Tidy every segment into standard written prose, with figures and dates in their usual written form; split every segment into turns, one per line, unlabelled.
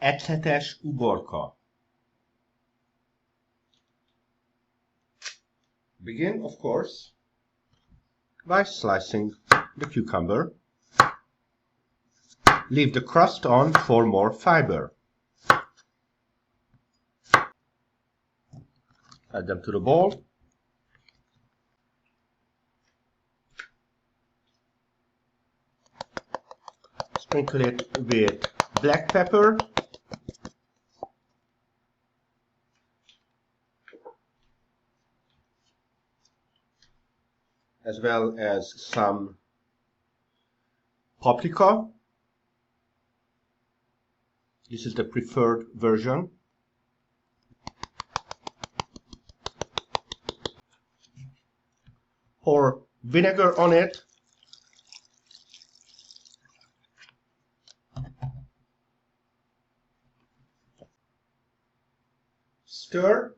Ecetes Uborka. Begin, of course, by slicing the cucumber. Leave the crust on for more fiber. Add them to the bowl. Sprinkle it with black pepper, as well as some paprika. This is the preferred version. Pour vinegar on it. Stir.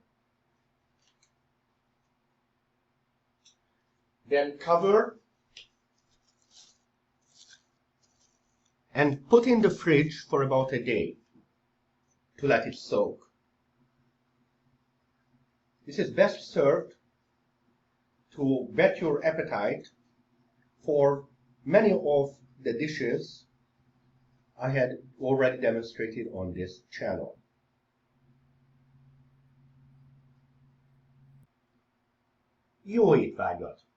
Then cover. And put in the fridge for about a day to let it soak. This is best served to whet your appetite for many of the dishes I had already demonstrated on this channel. Jó étvágyat!